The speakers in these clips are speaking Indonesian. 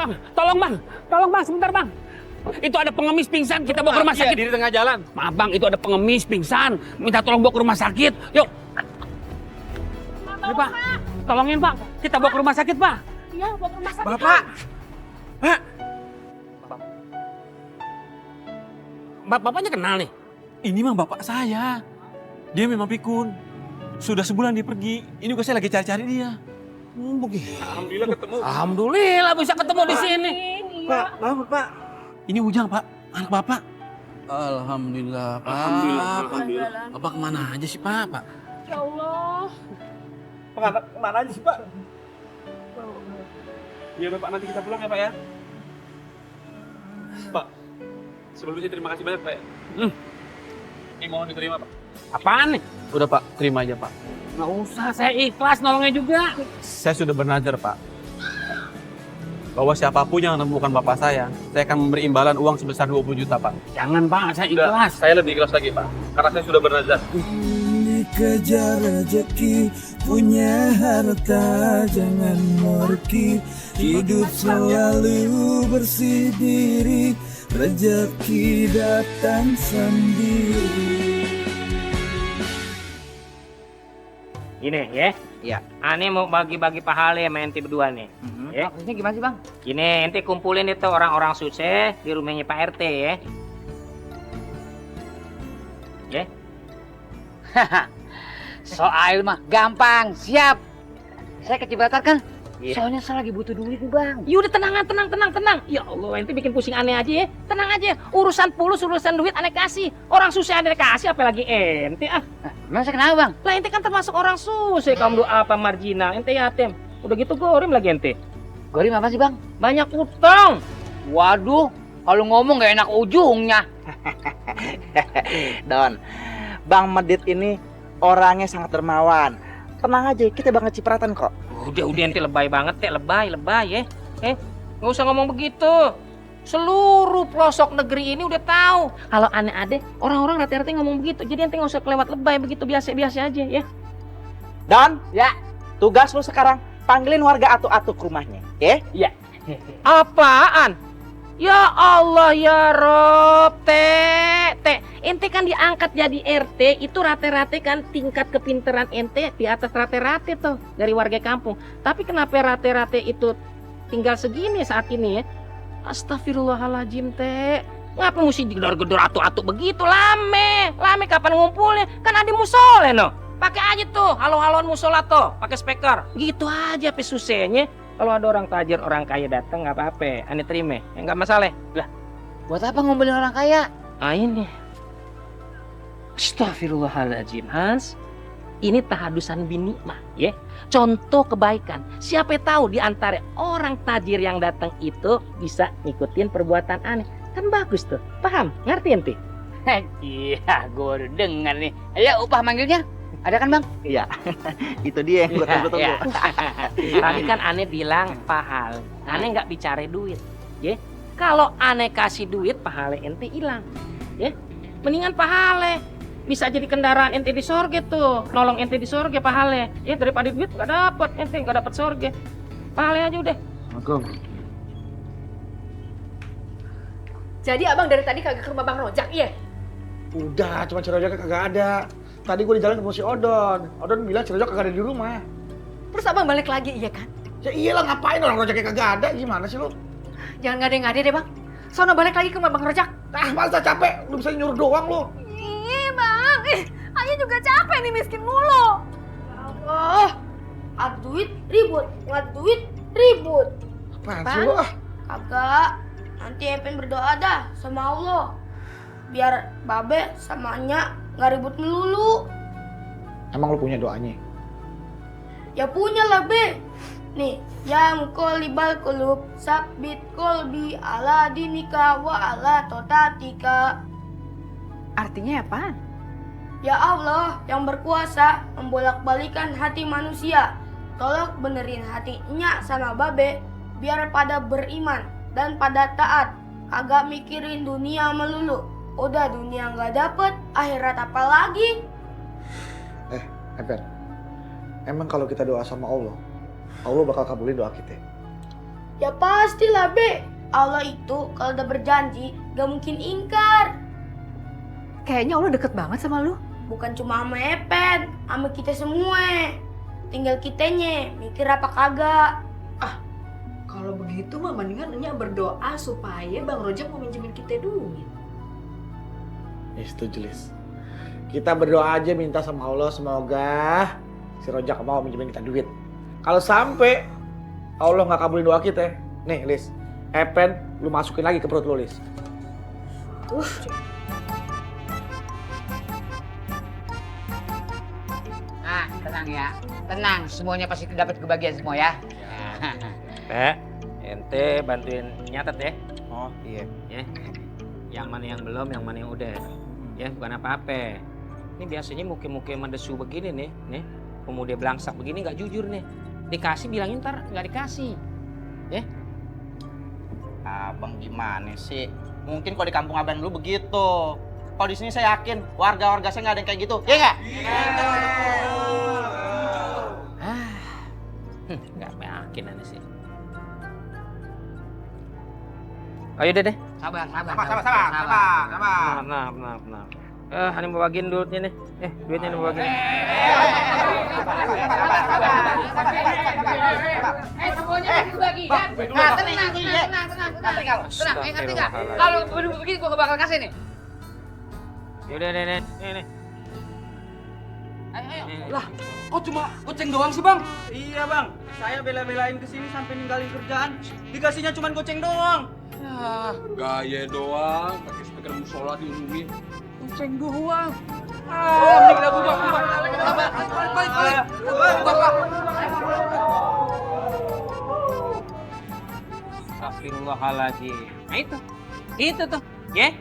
bang, tolong bang, sebentar bang. Itu ada pengemis pingsan, kita bawa ke rumah sakit. Di tengah jalan. Maaf bang, itu ada pengemis pingsan, minta tolong bawa ke rumah sakit. Yuk. Ini pak, tolongin pak, kita bawa ke rumah sakit pak. Iya, bawa ke rumah sakit. Bapak. Pak. Bapaknya kenal nih? Ini mah bapak saya. Dia memang pikun. Sudah sebulan dia pergi. Ini juga saya lagi cari-cari dia. Begitu. Alhamdulillah ketemu. Alhamdulillah bisa ketemu di sini. Pak, maaf Pak. Ini Ujang Pak, anak Bapak. Alhamdulillah, Pak. Alhamdulillah. Bapak kemana aja sih, Pak? Ya Allah. Pak, kemana aja sih Pak? Ya Bapak, nanti kita pulang ya Pak ya. Pak, sebelumnya terima kasih banyak Pak ya. Ini mohon diterima Pak. Apaan nih? Udah, Pak. Terima aja, Pak. Nggak usah, saya ikhlas nolongnya juga. Saya sudah bernazar Pak. Bahwa siapapun yang menemukan Bapak saya akan memberi imbalan uang sebesar 20 juta Pak. Jangan pak, saya ikhlas. Saya lebih ikhlas lagi Pak. Karena saya sudah bernazar. Kejar rezeki, punya harta jangan morki, hidup selalu bersih diri, rezeki datang sendiri. Gini ya. Iya. Ane mau bagi-bagi pahala sama ente berdua nih. Ya. Maksudnya gimana sih, Bang? Gini, ente kumpulin itu orang-orang sukses di rumahnya Pak RT ya. Ya. Soal mah gampang, siap. Saya kecipratan kan? Iya. Soalnya saya lagi butuh duit nih, Bang. Ya udah tenang. Ya Allah, ente bikin pusing aneh aja ya. Tenang aja. Urusan pulus, urusan duit aneh kasih. Orang susah aneh kasih apalagi ente ah. Emang saya kenapa, Bang? Lah ente kan termasuk orang susah, kamu doa apa marginal, ente yatim. Udah gitu gorim lagi ente. Gorim apa sih, Bang? Banyak utang. Waduh, kalau ngomong gak enak ujungnya. Don, Bang Medit ini orangnya sangat dermawan. Tenang aja, kita banget cipratan kok. Udah ente lebay banget lebay ya. Nggak usah ngomong begitu. Seluruh pelosok negeri ini udah tahu kalau aneh ade orang-orang rata-rata ngomong begitu. Jadi ente nggak usah kelewat lebay begitu, biasa-biasa aja ya. Don, Ya, tugas lu sekarang panggilin warga atu-atu ke rumahnya, ya? iya. Apaan? Ya Allah ya Rob, teh. Ente kan diangkat jadi RT, itu rata-rata kan tingkat kepinteran ente di atas rata-rata tuh dari warga kampung. Tapi kenapa rata-rata itu tinggal segini saat ini ya? Astagfirullahaladzim teh. Ngapa mesti digedor-gedor atu-atu begitu? Lame kapan ngumpulnya? Kan ada musole no. Pakai aja tuh halo-haloan musola tuh, pakai speaker. Gitu aja pe susahnya. Kalau ada orang tajir, orang kaya datang nggak apa-apa, aneh terima, ya nggak masalah. Lah, Buat apa ngumpulin orang kaya? ini. Astagfirullahaladzim, Hans. Ini tahadusan binikmah, ya. Contoh kebaikan. Siapa tahu di antara orang tajir yang datang itu bisa ngikutin perbuatan aneh. Kan bagus tuh. Paham? Ngerti ente? Iya, gue udah dengar nih. Ayo, upah manggilnya. Ada kan, Bang? Iya, itu dia yang gue tunggu-tunggu. Ya. Tadi kan aneh bilang pahal. Aneh nggak bicara duit, ya. Kalau aneh kasih duit, pahala ente hilang, ya. Mendingan pahala bisa jadi kendaraan ente di sorga tuh, nolong ente di sorga pahala, ya daripada duit nggak dapat ente nggak dapat sorga, pahala aja udah. Jadi abang dari tadi kagak ke rumah Bang Rojak, iya? Udah, cuma Cirojak kagak ada. Tadi gue di jalan ketemu si Odon. Odon bilang Cirojak kagak ada di rumah. Terus abang balik lagi, iya kan? Ya iyalah, ngapain orang Rojaknya kagak ada? Gimana sih lu? Jangan ngade-ngade deh bang. Sono balik lagi ke rumah Bang Rojak. Ah, masa capek? Lu bisa nyuruh doang lu. Ih bang, Ayah juga capek nih miskin mulu. Oh, adu duit ribut, ngadu duit ribut. Apaan sih lu ah? Kagak, nanti Epen berdoa dah sama Allah. Biar Babe sama Nya nggak ribut melulu. Emang lu punya doanya? Ya punya lah Be. Nih, yang kolibal kulub sabit kolbi ala dinika wa ala totatika. Artinya apaan? Ya Allah yang berkuasa membolak-balikan hati manusia. Tolong benerin hatinya sama Babe biar pada beriman dan pada taat. Kagak mikirin dunia melulu. Udah dunia nggak dapet, akhirat apa lagi? Epen, emang kalau kita doa sama Allah, Allah bakal kabulin doa kita. Ya pastilah, Be. Allah itu kalau udah berjanji gak mungkin ingkar. Kayaknya Allah deket banget sama lu. Bukan cuma sama Epen, sama kita semua. Tinggal kitanya mikir apa kagak. Kalau begitu mah mendingan Enya berdoa supaya Bang Rojak mau minjemin kita duit. Setuju, Lis. Kita berdoa aja minta sama Allah semoga si Rojak mau minjemin kita duit. Kalau sampai Allah nggak kabulin doa kita, nih Lis, Epen lu masukin lagi ke perut lu, Lis. Nah, tenang ya. Tenang, semuanya pasti dapat kebagian semua ya. Teh, ente bantuin nyatet ya. Oh iya. Ya. Yang mana yang belum, yang mana yang udah. Ya, bukan apa-apa. Ini biasanya muke-muke mendesu begini nih. Pemuda belangsak begini nggak jujur nih. Dikasih bilangin ntar nggak dikasih. Ya. Abang gimana sih? Mungkin kalau di kampung abang dulu begitu. Kalau di sini saya yakin warga-warga saya nggak ada yang kayak gitu. Iya nggak? Nggak yakin aneh sih. Ayo deh. Sabar. Nah. Ini mau bagiin duitnya nih. Duitnya mau bagiin. Semuanya bagi kan? Nah, tenang. Ingat nggak? Kalau begini gua gak bakal kasih nih. Yaudah, nih. Ayo. Lah, kok cuma goceng doang sih, Bang? Iya bang, saya bela-belain kesini sampai ninggalin kerjaan. Dikasihnya cuma goceng doang. Gaya doang, pakai speaker musola diumumin. Goceng doang. Mending lagu bang. Balik. Astagfirullahaladzim. Nah itu tuh. Ya.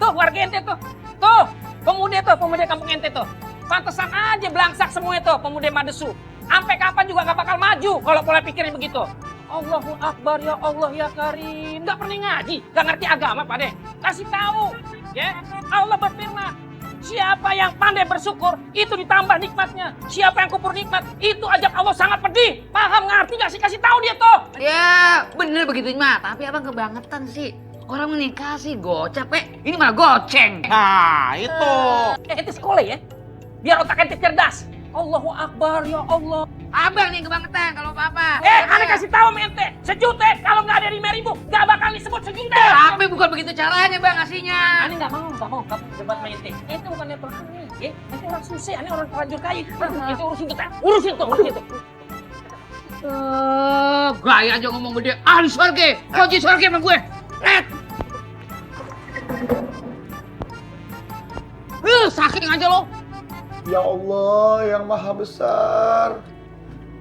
Tuh warga ente tuh. Tuh, pemuda kampung ente tuh. Pantesan aja belangsak semua itu pemuda Madesu. Sampai kapan juga gak bakal maju kalau pola pikirnya begitu. Allahu Akbar, ya Allah ya Karim. Gak pernah ngaji, gak ngerti agama Pak De. Kasih tahu, ya. Allah berfirman, siapa yang pandai bersyukur itu ditambah nikmatnya. Siapa yang kufur nikmat itu ajab Allah sangat pedih. Paham ngerti gak sih? Kasih tahu dia tuh. Ya, bener begitu mah. Tapi abang kebangetan sih. Orang menikah sih gocap, ini malah goceng. Nah itu. Ente sekolah ya. Biar otak ente cerdas. Allahu Akbar, ya Allah. Abang nih kebangetan kalau apa-apa. Aneh kasih tahu sama ente. Sejuta kalau nggak ada 5.000 nggak bakal disebut sejuta. Tapi bukan begitu caranya bang ngasihnya. Aneh nggak mau kamu debat sama ente. Ente bukan level aneh, ya. Ente orang susah, aneh orang terlanjur kaya. Ente urusin tuh. Gaya aja ngomong gede. Ahli surga, kunci surga sama gue. Saking aja lo. Ya Allah yang maha besar,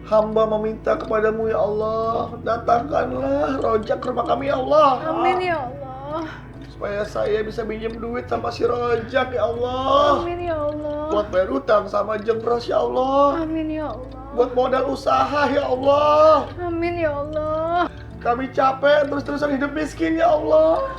hamba meminta kepadamu ya Allah, datangkanlah Rojak ke rumah kami ya Allah. Amin ya Allah. Supaya saya bisa pinjam duit sama si Rojak ya Allah. Amin ya Allah. Buat bayar utang sama jengros ya Allah. Amin ya Allah. Buat modal usaha ya Allah. Amin ya Allah. Kami capek terus-terusan hidup miskin ya Allah.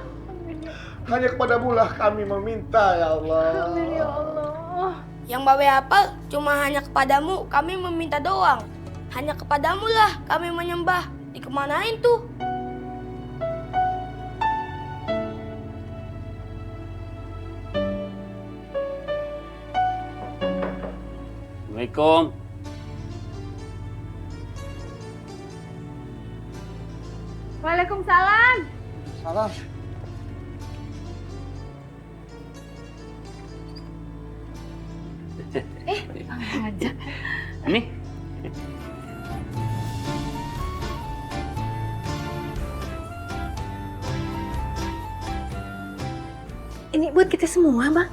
Hanya kepadamu lah kami meminta ya Allah. Amin ya Allah. Yang Babe hafal cuma hanya kepadamu kami meminta doang. Hanya kepadamu lah kami menyembah. Dikemanain tuh? Assalamualaikum. Waalaikumsalam. Salam. Aja. Ini Ini buat kita semua, Bang.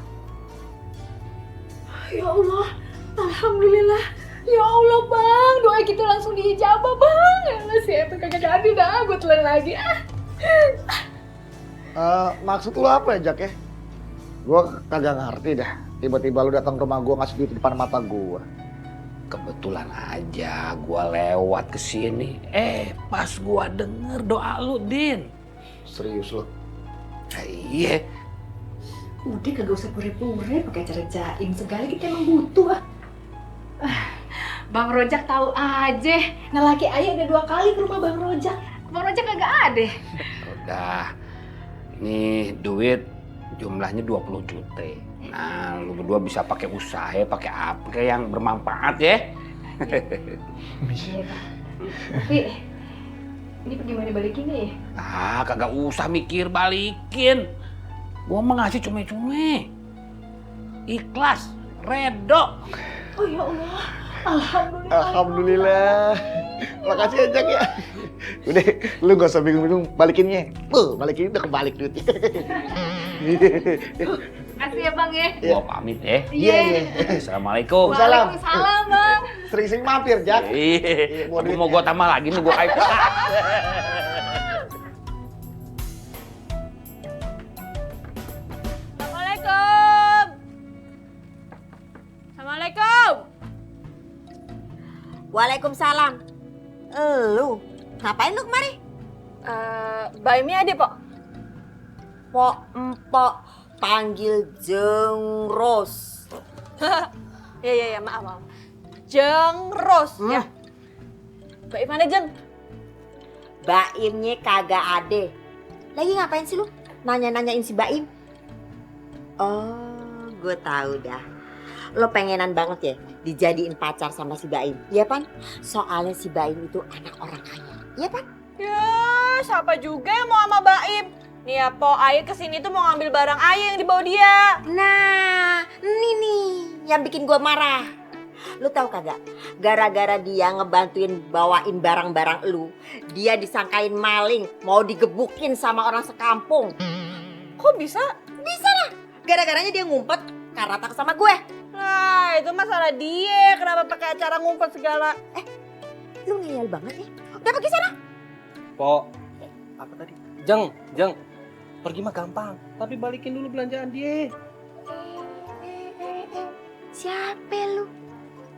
Ya Allah, alhamdulillah. Ya Allah, Bang, doa kita langsung diijabah, Bang. Ya Allah, siapa kagak jadi dah, gue telan lagi. Maksud lu apa ya, Jak ya? Gua kagak ngerti dah. Tiba-tiba lu datang ke rumah gua ngasih duit di depan mata gua. kebetulan aja gua lewat ke sini. Pas gua denger doa lu, Din. Serius lu? Iya. Udah kagak usah pure-pure pakai cara jaim segala, kita emang butuh. Bang Rojak tahu aja, ngelaki ayah udah 2 kali ke rumah Bang Rojak. Bang Rojak kagak ada. Udah, ini duit jumlahnya 20 juta. Nah, lu berdua bisa pakai usaha, pakai apa yang bermanfaat ya. Iya, Bang. Tapi, ini bagaimana balikinnya ya? Ah, kagak usah mikir balikin. Gua mah ngasih cuma-cuma. Ikhlas, redo. Oh ya Allah, alhamdulillah. Alhamdulillah. Makasih ya, Jak ya. Udah, lu gak usah bingung-bingung balikinnya. Balikin udah kebalik duitnya. Makasih ya, Bang ya. Gua pamit ya. Iya. Assalamualaikum. Waalaikumsalam, Bang. Sering-sering mampir, Jak. Iya. Mau gua tambah lagi nih gua kayak. Assalamualaikum. Assalamualaikum. Waalaikumsalam. Lu, ngapain lu kemari? Baimi ada, Pok? Pok empok panggil Jengros. Ya, maaf. Jengros, ya. Baik mana, Jeng? Baimnya kagak ada. Lagi ngapain sih lu? Nanya-nanyain si Baim? Oh, gue tahu dah. Lo pengenan banget ya dijadiin pacar sama si Baim, iya Pan? Soalnya si Baim itu anak orang kaya, iya Pan? Ya, siapa juga yang mau sama Baim? Nih ya, Po, Aye kesini tuh mau ngambil barang Aye yang dibawa dia. Nah, ini nih yang bikin gue marah. Lu tahu kagak? Gara-gara dia ngebantuin bawain barang-barang lu, dia disangkain maling, mau digebukin sama orang sekampung. Kok bisa? Bisa lah. Gara-garanya dia ngumpet karena takut sama gue. Nah, itu masalah dia. Kenapa pakai acara ngumpet segala? Lu ngeyel banget ya. Udah pergi sana. Po, apa tadi? Jeng, pergi mah gampang, tapi balikin dulu belanjaan dia. Siapa lu?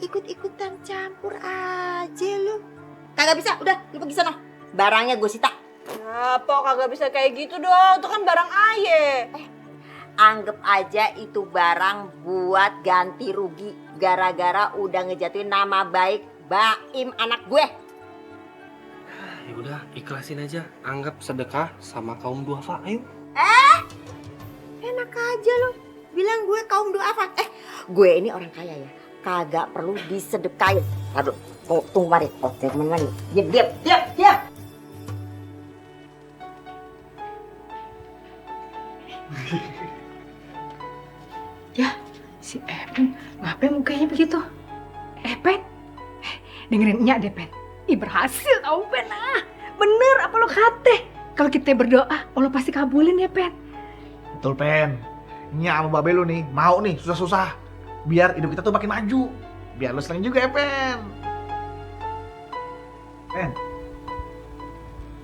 Ikut-ikutan campur aja lu. Kagak bisa, udah lu pergi sana. Barangnya gue sita. Nah, Po, kagak bisa kayak gitu dong. Itu kan barang Aye. Anggap aja itu barang buat ganti rugi gara-gara udah ngejatuhin nama baik Baim anak gue. Ya udah, ikhlasin aja. Anggap sedekah sama kaum duafa. Ayo. Enak aja lu. Bilang gue kaum duafa. Gue ini orang kaya ya. Kagak perlu disedekain. Aduh, tunggu mari. Jangan mari. Diam. Ya, si Epen, ngapain mukanya begitu? Epen, dengerin Nyak deh, Pen. Ih, berhasil tau, Pen. Bener apa lo kate? Kalau kita berdoa, Allah pasti kabulin ya, Pen. Betul, Pen. Nya sama babe lu nih, mau nih susah-susah. Biar hidup kita tuh makin maju. Biar lu seneng juga ya, Pen. Pen.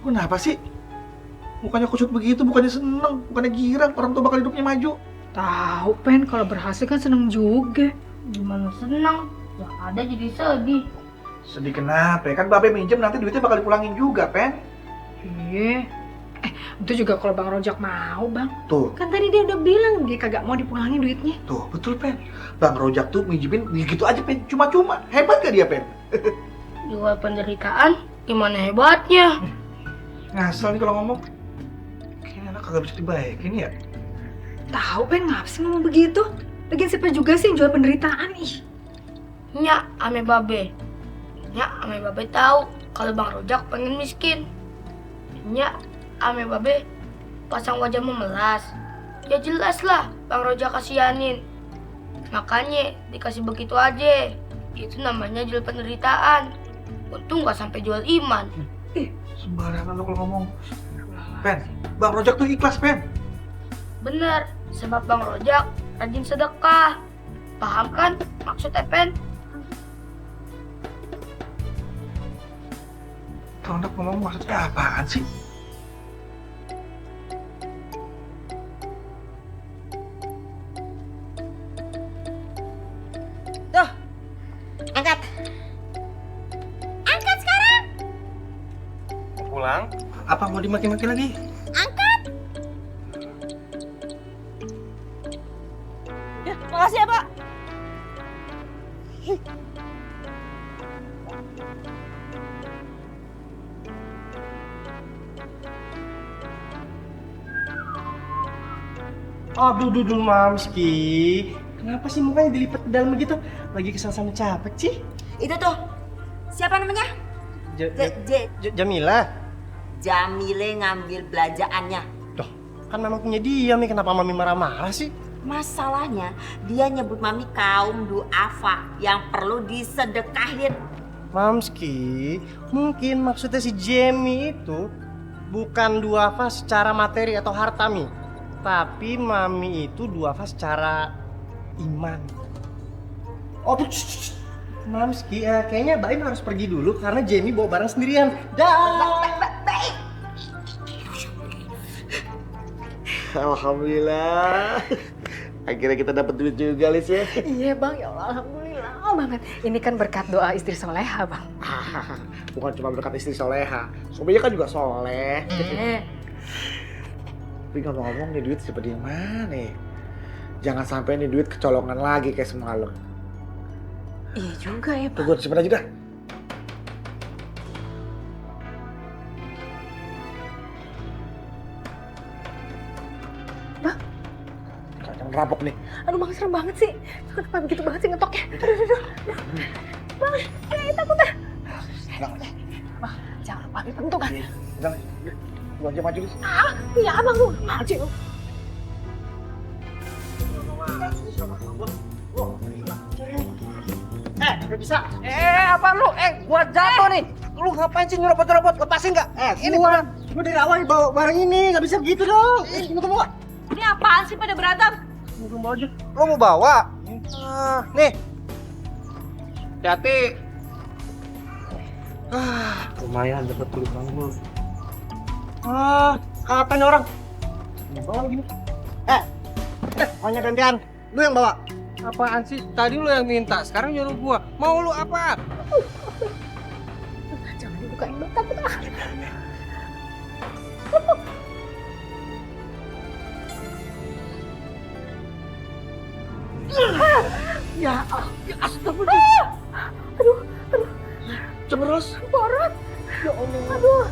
Kenapa sih? Mukanya kusut begitu, bukannya seneng, bukannya girang. Orang tuh bakal hidupnya maju. Tahu, Pen, kalau berhasil kan seneng juga. Gimana senang? Yang ada jadi sedih. Sedih kenapa? Kan babe minjem nanti duitnya bakal dipulangin juga, Pen. Iya. Itu juga kalau Bang Rojak mau, Bang. Tuh. Kan tadi dia udah bilang dia kagak mau dipulangin duitnya. Tuh, betul, Pen. Bang Rojak tuh minjemin gitu aja, Pen. Cuma-cuma. Hebat gak dia, Pen? Jual penderitaan, gimana hebatnya? Ngasal nih kalau ngomong. Kayaknya anak kagak bisa dibaikin ya. Tahu, Pen, ngapa sih ngomong begitu? Lagian siapa juga sih yang jual penderitaan, ih. Nyak ame babe. Nyak ame babe tahu kalau Bang Rojak pengen miskin. Nyak ame babe pasang wajah memelas. Ya jelas lah Bang Rojak kasihanin. Makanya dikasih begitu aja. Itu namanya jual penderitaan. Untung gak sampai jual iman. Sembarangan lo kalau ngomong. Pen, Bang Rojak tuh ikhlas, Pen. Bener, sebab Bang Rojak rajin sedekah. Paham kan maksudnya, Pen? Tuh anak ngomong maksudnya apaan sih? Tuh, angkat. Angkat sekarang. Mau pulang? Apa mau dimaki-maki lagi? Angkat. Ya, makasih ya, Pak. Aduh, Mamski. Kenapa sih mukanya dilipat ke dalam begitu? Lagi kesal sama capek sih? Itu tuh, siapa namanya? Jamila. Jamile ngambil belanjaannya. Tuh, kan memang punya dia, Mi. Kenapa Mami marah-marah sih? Masalahnya, dia nyebut Mami kaum duafa yang perlu disedekahin. Mamski, mungkin maksudnya si Jamie itu bukan duafa secara materi atau harta, Mi. Tapi Mami itu duafa secara iman. Oh, Mamski, kayaknya Baim harus pergi dulu karena Jamie bawa barang sendirian. Baik. Alhamdulillah. Akhirnya kita dapat duit juga, Lis ya. Iya bang, ya Allah, alhamdulillah banget. Ini kan berkat doa istri soleha bang. Bukan cuma berkat istri soleha, suaminya kan juga soleh. Tapi ngomong-ngomong nih duit seperti mana nih? Jangan sampai nih duit kecolongan lagi kayak semalam. Iya juga ya bang. Tunggu, simpen aja dah. Rampok nih. Aduh bang, serem banget sih. Kenapa begitu banget sih ngetoknya? Aduh. Bang, saya takut dah. Bang, jangan lupa dibentuk kan. Udah, lu aja maju Lis. Iya abang lu. Maju. Gak bisa. Apa lu? Gua jatuh nih. Lu ngapain sih nyerobot-nyerobot? Lepasin nggak? Ini gua dari awal bawa barang ini, gak bisa gitu dong. Tunggu. Ini apaan sih pada berantem? Tunggu aja. Lo mau bawa? Nih. Hati-hati. Lumayan dapat duit bangun. Katanya orang. Bawa gini. Pokoknya gantian. Lu yang bawa. Apaan sih? Tadi lu yang minta, sekarang nyuruh gua. Mau lu apa? Jangan dibukain bang, takut ah. Ya astagfirullah. Aduh. Cemerus. Parah. Ya Allah. Aduh.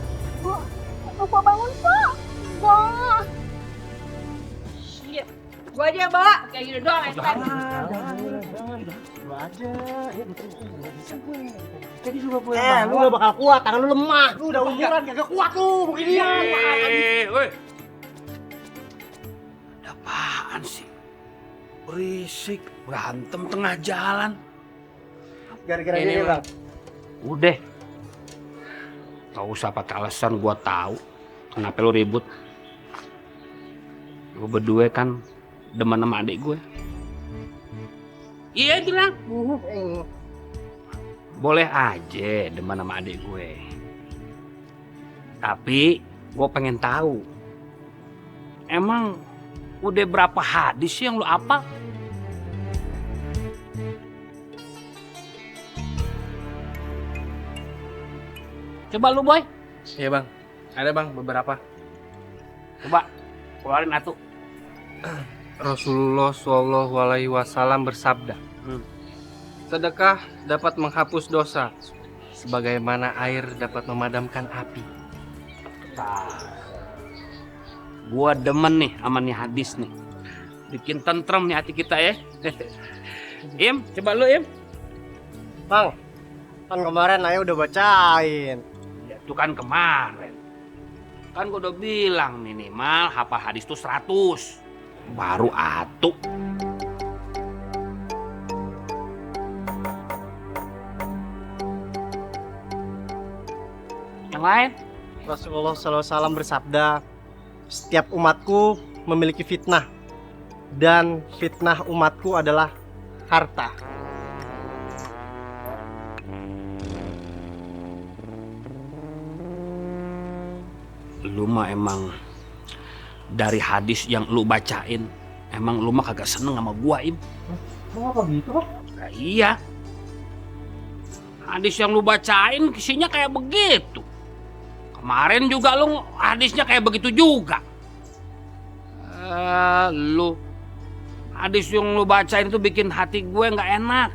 Pak bangun, Pak. Pak. Iya. Gua aja yang bawa. Kayak gini doang. Jangan. Gua aja. Jadi juga gue. Lu gak bakal kuat, tangan lu lemah. Lu udah umuran gak kuat lu beginian. Woi. Ada apaan sih? Berisik, berantem tengah jalan. Gara-gara ini, Bang. Udah. Gak usah pakai alasan, gua tahu kenapa lu ribut. Gue berdua kan demen sama adik gue. Iya bilang. Boleh aja demen sama adik gue. Tapi gue pengen tahu. Emang udah berapa hadis yang lu apal? Coba lu boy. Iya bang, ada bang beberapa. Coba keluarin atuh. Rasulullah SAW bersabda, sedekah dapat menghapus dosa, sebagaimana air dapat memadamkan api. Gua demen nih sama nih hadis nih. Bikin tentrem nih hati kita ya. Im, coba lu Im. Bang, kan kemarin Ayah udah bacain. Ya, itu kan kemarin. Kan gua udah bilang minimal hafal hadis tuh 100. Baru atuh. Yang lain? Rasulullah SAW bersabda, setiap umatku memiliki fitnah, dan fitnah umatku adalah harta. Lu mah emang dari hadis yang lu bacain, emang lu mah kagak seneng sama gua, Im. Kenapa gitu, Bang? Nah, iya. Hadis yang lu bacain isinya kayak begitu. Kemarin juga lu hadisnya kayak begitu juga. Lu hadis yang lu bacain itu bikin hati gue nggak enak,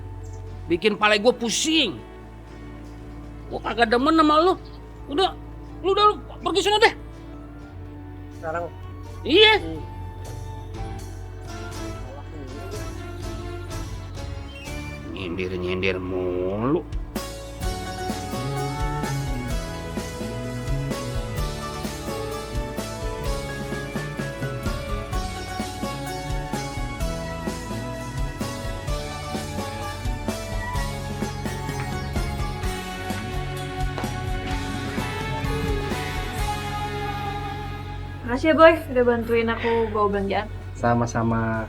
bikin kepala gue pusing. Gue kagak demen sama lu. Udah lu pergi sana deh. Sekarang iya. nyindir mulu. Makasih ya Boy, udah bantuin aku bawa belanjaan. Sama-sama.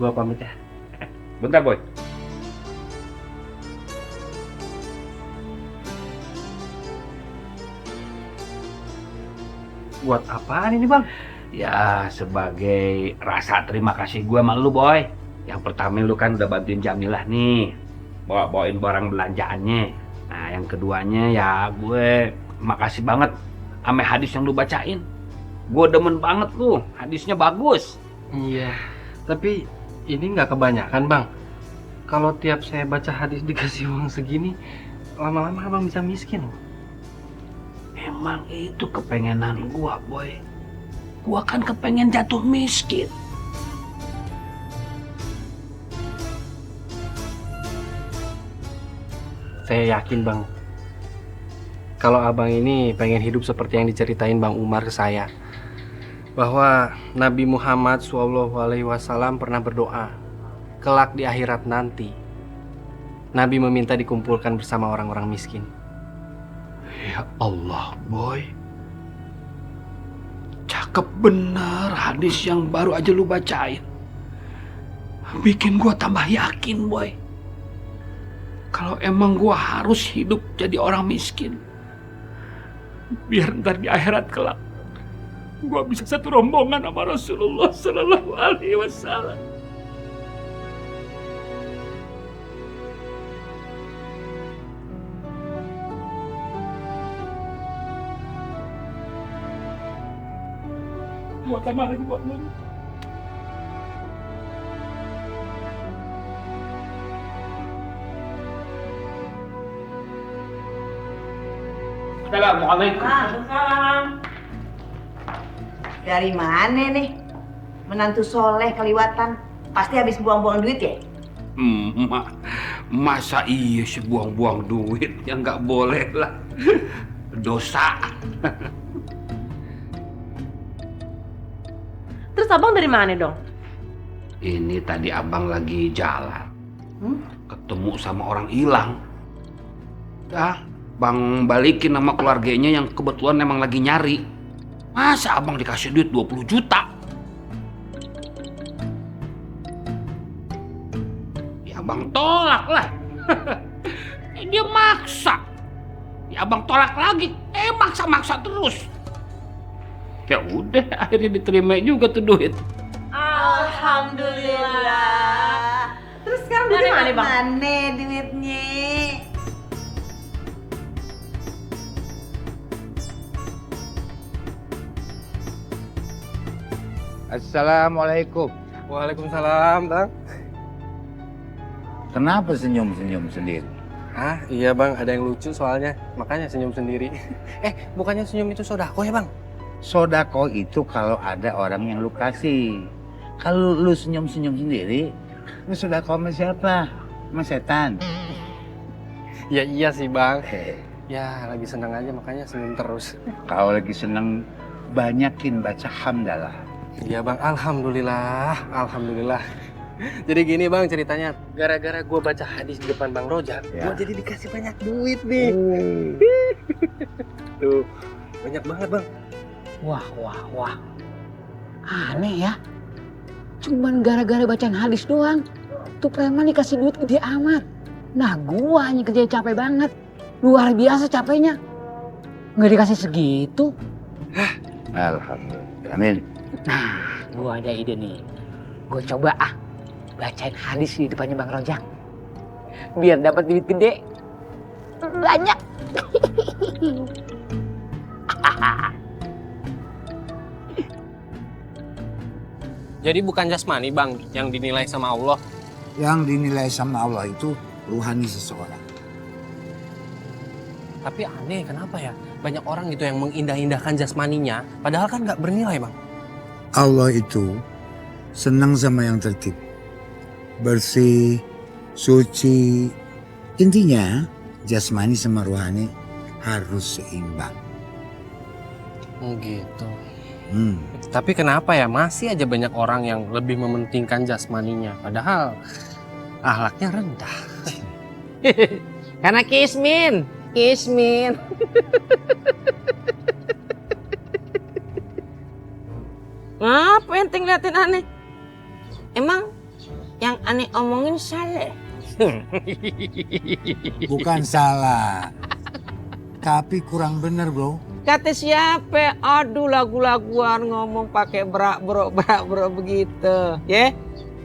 Gua pamit ya. Bentar, Boy. Buat apaan ini, Bang? Ya, sebagai rasa terima kasih gue sama lu, Boy. Yang pertama lu kan udah bantuin Jamilah nih. Bawain barang belanjaannya. Nah, yang keduanya ya gue makasih banget sama hadis yang lu bacain. Gue demen banget tuh, hadisnya bagus. Iya, tapi ini nggak kebanyakan, Bang. Kalau tiap saya baca hadis dikasih uang segini, lama-lama Abang bisa miskin. Emang itu kepengenan gua, Boy. Gua kan kepengen jatuh miskin. Saya yakin, Bang. Kalau Abang ini pengen hidup seperti yang diceritain Bang Umar ke saya. Bahwa Nabi Muhammad SAW pernah berdoa, kelak di akhirat nanti, Nabi meminta dikumpulkan bersama orang-orang miskin. Ya Allah, Boy. Cakep bener hadis yang baru aja lu bacain. Bikin gua tambah yakin, Boy. Kalau emang gua harus hidup jadi orang miskin, biar ntar di akhirat kelak gua bisa satu rombongan sama Rasulullah Sallallahu Alaihi Wasallam. Gua tambah lagi buat lu. Assalamualaikum. Waalaikumsalam. Dari mana nih? Menantu soleh keliwatan. Pasti habis buang-buang duit ya? Masa iya sih buang-buang duit? Ya nggak boleh lah. Dosa. Terus abang dari mana dong? Ini tadi abang lagi jalan. Ketemu sama orang hilang. Dah, bang balikin sama keluarganya yang kebetulan emang lagi nyari. Masa abang dikasih duit 20 juta? Ya abang tolak lah. Dia maksa. Ya abang tolak lagi. Maksa-maksa terus. Ya udah, akhirnya diterima juga tuh duit. Alhamdulillah. Terus sekarang duitnya mana, Bang? Mana duitnya? Assalamualaikum. Waalaikumsalam, Bang. Kenapa senyum-senyum sendiri? Ah, iya Bang, ada yang lucu soalnya, makanya senyum sendiri. Bukannya senyum itu sodako ya Bang? Sodako itu kalau ada orang yang lu kasih. Kalau lu senyum-senyum sendiri, lu sodako sama siapa? Sama setan. Ya iya sih Bang. Ya lagi senang aja makanya senyum terus. Kalau lagi senang, banyakin baca hamdalah. Iya Bang, alhamdulillah, alhamdulillah. Jadi gini Bang ceritanya, gara-gara gue baca hadis di depan Bang Rojak, gue jadi dikasih banyak duit nih. Tuh, banyak banget Bang. Wah. Aneh ya. Cuman gara-gara bacaan hadis doang, tuh preman dikasih duit gede amat. Nah gua hanya kerja capek banget. Luar biasa capeknya. Nggak dikasih segitu. Alhamdulillah. Amin. Nah, gua ada ide nih. Gua coba bacain hadis di depannya Bang Rojak. Biar dapat duit gede. Banyak. Jadi bukan jasmani Bang yang dinilai sama Allah. Yang dinilai sama Allah itu ruhani seseorang. Tapi aneh kenapa ya? Banyak orang gitu yang mengindah-indahkan jasmaninya, padahal kan nggak bernilai Bang. Allah itu senang sama yang tertib, bersih, suci. Intinya jasmani sama rohani harus seimbang. Oh gitu. Tapi kenapa ya masih aja banyak orang yang lebih mementingkan jasmaninya, padahal akhlaknya rendah. Karena kismin. Ngapa ente ngeliatin aneh? Emang yang aneh omongin salah? Bukan salah, tapi kurang bener bro. Kata siapa? Aduh lagu-laguan ngomong pakai brak bro begitu. Ya?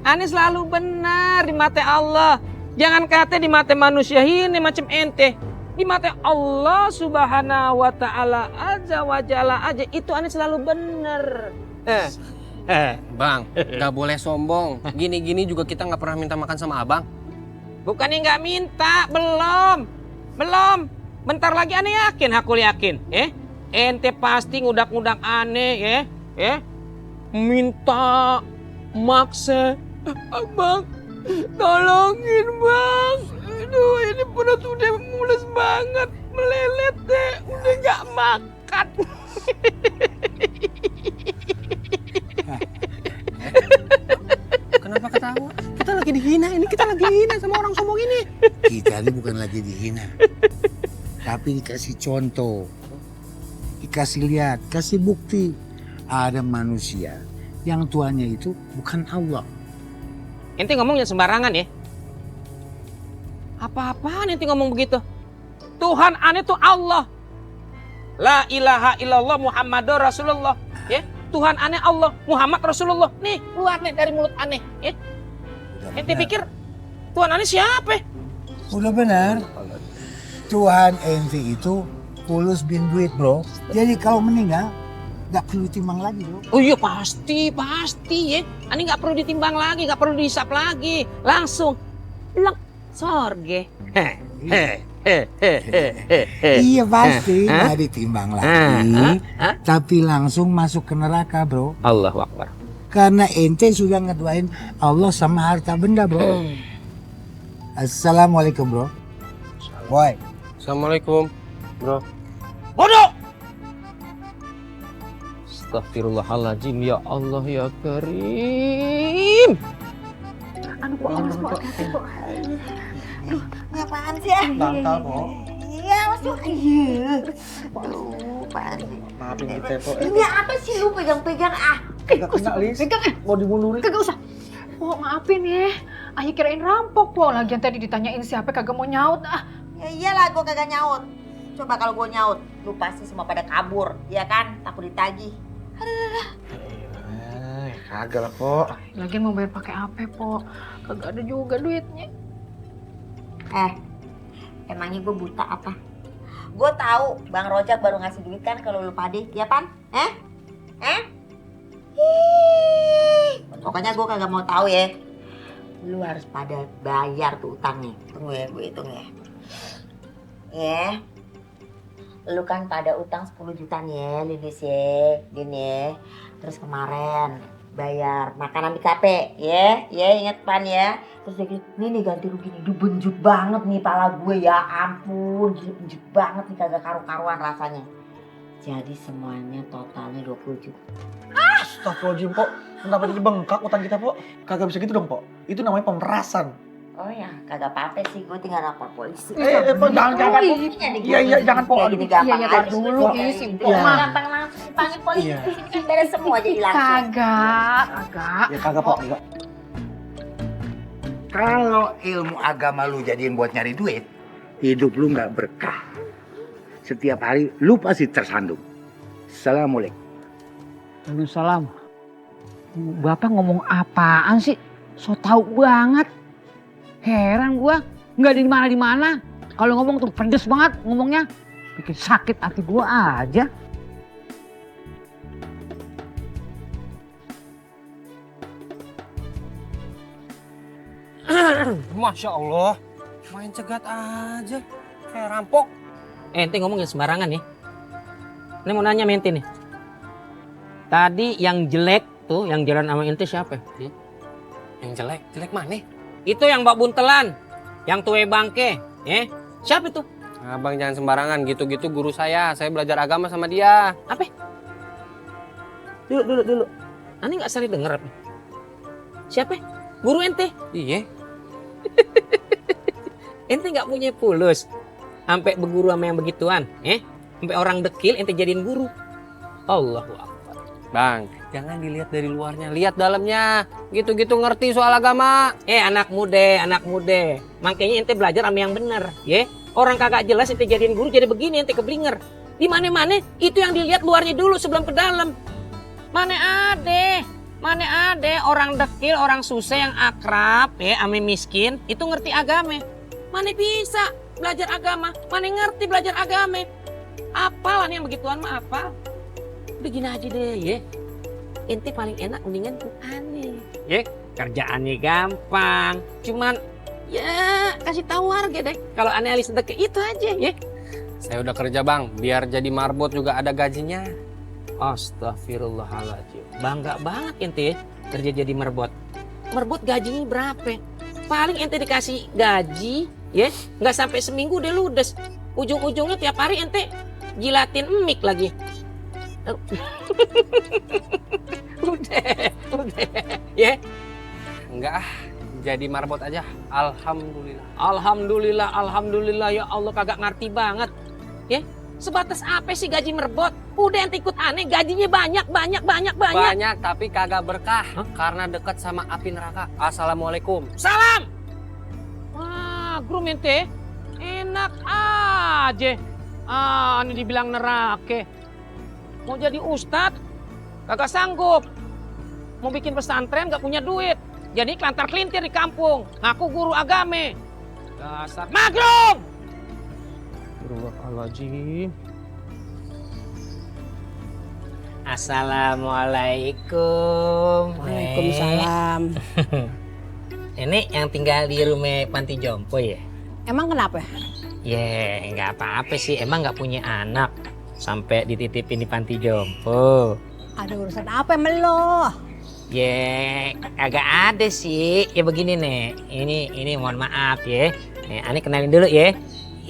Aneh selalu benar di mata Allah. Jangan kata di mata manusia ini macam ente. Di mata Allah subhanahu wa ta'ala aja wajalla aja itu aneh selalu benar. Bang, gak boleh sombong. Gini-gini juga kita gak pernah minta makan sama abang. Bukannya nggak minta, belum. Bentar lagi aneh yakin, aku yakin. Ente pasti ngudak-ngudak aneh ya. Minta, maksa. Abang, tolongin bang. Aduh, ini perut udah mules banget, melelet deh, udah nggak makan. Kenapa ketawa? Kita lagi dihina, kita lagi dihina sama orang sombong ini. Kita ini bukan lagi dihina, tapi dikasih contoh, dikasih lihat, kasih bukti. Ada manusia yang tuannya itu bukan Allah. Ente ngomongnya sembarangan ya. Apa-apaan ente ngomong begitu? Tuhan aneh tuh Allah. La ilaha illallah Muhammadur Rasulullah. Ya, Tuhan aneh Allah, Muhammad Rasulullah. Nih, keluar nih dari mulut aneh. Ya. Ente pikir Tuhan aneh siapa? Udah benar. Tuhan ente itu tulus bin duit bro. Jadi kalau meninggal nggak perlu ditimbang lagi bro. Oh iya pasti ya. Aneh nggak perlu ditimbang lagi, nggak perlu dihisap lagi. Langsung lek sorge. Iya pasti nggak ditimbang lagi, tapi langsung masuk ke neraka bro. Allahu Akbar. Karena ente sudah ngedoain Allah sama harta benda bro. Assalamualaikum bro. Boy. Assalamualaikum bro. Bodoh. Astagfirullahaladzim, ya Allah ya Karim. Anu kok harus kok hati kok. Aduh, apaan sih ya? Bantal, Po. Iya, masuk. Iya. Apaan sih? Maafin kita, Po. Ini apa sih lu pegang-pegang ah? Kagak kena, Lis. Pegang Mau dimundurin. Kagak usah. Po, maafin ya. Ayo kirain rampok, Po. Lagian tadi ditanyain siapa kagak mau nyaut ah. Ya iyalah gua kagak nyaut. Coba kalau gua nyaut, lu pasti semua pada kabur, ya kan? Takut ditagih. Kagak lah, Po. Lagian mau bayar pakai apa, Po? Kagak ada juga duitnya. Emangnya gue buta apa? Gue tahu Bang Rojak baru ngasih duit kan kalau lu pade, ya Pan? Pokoknya gue kagak mau tahu ya. Lu harus pada bayar tuh utangnya. Tunggu ya, gue hitung ya. Ya. Lu kan pada utang 10 juta nih ya, Lilis ya, Din ya. Terus kemarin bayar makanan di kafe, ya inget Pan ya. Terus dia gitu, nih ganti rugi nih, benjut banget nih pala gue ya ampun, gila benjut banget nih kagak karu-karuan rasanya. Jadi semuanya totalnya 20 juta. Astagfirullahaladzim, Po. Kenapa jadi bengkak utang kita, Po? Kagak bisa gitu dong, Po. Itu namanya pemerasan. Oh ya, kagak apa-apa sih, gue tinggal lapor polisi. Po, jangan. Iya, jangan, Po. Ini gampang aja. Dulu ini simpel. Gampang langsung dipanggil polisi, di sini kan beres semua jadi langsung. Kagak. Ya kagak, Po. Enggak. Kalau ilmu agama lu jadiin buat nyari duit, hidup lu nggak berkah. Setiap hari lu pasti tersandung. Assalamualaikum. Waalaikumsalam. Bapak ngomong apaan sih? So tau banget. Heran gua, nggak di mana. Kalau ngomong tuh pedes banget ngomongnya, bikin sakit hati gua aja. Masya Allah, main cegat aja, kayak rampok. Ente ngomong ya sembarangan ya. Ini mau nanya mente nih. Tadi yang jelek tuh, yang jalan sama ente siapa? Yang jelek mana? Itu yang bawa buntelan, yang tue bangke, siapa itu? Abang jangan sembarangan, gitu-gitu guru saya belajar agama sama dia. Apa? Dulu. Ani nggak sering denger apa? Siapa? Guru ente? Iya. Ente nggak punya pulus, sampai berguru sama yang begituan, sampai orang dekil ente jadiin guru. Allahu Akbar. Bang, jangan dilihat dari luarnya, lihat dalamnya. Gitu-gitu ngerti soal agama. Anak muda. Makanya ente belajar sama yang bener, Orang kagak jelas ente jadiin guru jadi begini, ente keblinger. Di mana-mana itu yang dilihat luarnya dulu sebelum ke dalam. Mana ada orang dekil, orang susah yang akrab, ame miskin, itu ngerti agama. Mana bisa belajar agama, mana ngerti belajar agama. Apalan yang begituan mah apa? Udah gini aja deh, Ente paling enak mendingan aneh. Kerjaannya gampang. Cuman kasih tahu warga deh. Kalau aneh alis sedekah itu aja, Saya udah kerja, Bang, biar jadi marbot juga ada gajinya. Astagfirullahaladzim. Bangga banget ente kerja jadi merbot. Merbot gajinya berapa? Paling ente dikasih gaji, nggak sampai seminggu udah ludes. Ujung-ujungnya tiap hari ente jilatin mik lagi. udah, Enggak, jadi marbot aja. Alhamdulillah ya Allah, kagak ngerti banget. Sebatas apa sih gaji merbot? Udah ente ikut aneh, gajinya banyak. Banyak tapi kagak berkah. Karena dekat sama api neraka. Assalamualaikum. Salam. Wah, guru ente enak aja. Ini dibilang neraka. Mau jadi ustad kagak sanggup. Mau bikin pesantren gak punya duit. Jadi kelantar kelintir di kampung. Ngaku guru agama. Dasar magrum. Astagfirullahaladzim. Assalamualaikum. Waalaikumsalam. Ini yang tinggal di rumah panti jompo ya? Emang kenapa? Nggak apa-apa sih. Emang nggak punya anak sampai dititipin di panti jompo. Ada urusan apa sama lo? Agak ada sih. Ya begini nih. Ini mohon maaf ya. Ane kenalin dulu ya.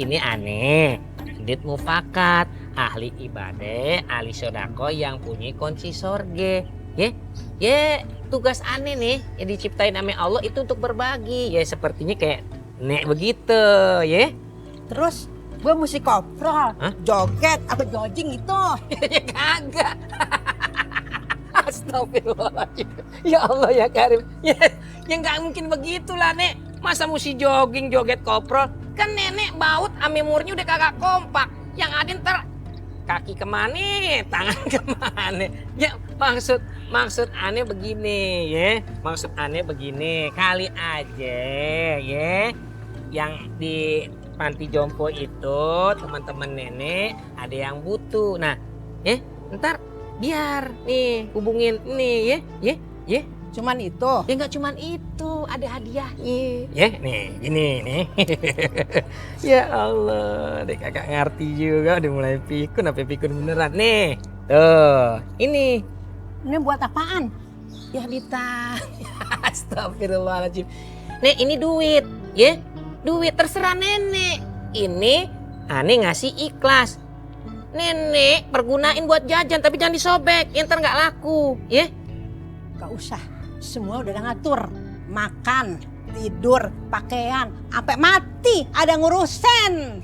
Ini Ane, Dit Mufakat, ahli ibadah, ahli sodako yang punya kunci sorge. Tugas Ane nih yang diciptain sama Allah itu untuk berbagi. Sepertinya kayak nek begitu Terus gue mesti koprol, joget, apa jogging itu? Kagak. Astagfirullahaladzim. Ya Allah ya Karim. Nggak mungkin begitulah nek. Masa mesti jogging, joget koprol? Kan nenek baut ame umurnya udah kagak kompak. Yang ada ntar kaki kemana, tangan kemana. Maksud aneh begini Maksud aneh begini. Kali aja yang di panti jompo itu teman-teman nenek ada yang butuh. Nah, ntar biar nih hubungin nih Cuman itu? Nggak cuman itu, ada hadiahnya. Nih, ini nih. Ya Allah, dek kakak ngerti juga, udah mulai pikun, apa pikun beneran. Nih, tuh, ini. Ini buat apaan? Ya ditanya. Astagfirullahaladzim. Nih, ini duit, duit terserah nenek. Ini aneh ngasih ikhlas. Nenek pergunain buat jajan, tapi jangan disobek, ntar nggak laku, Gak usah. Semua udah ngatur, makan, tidur, pakaian, sampai mati ada ngurusin.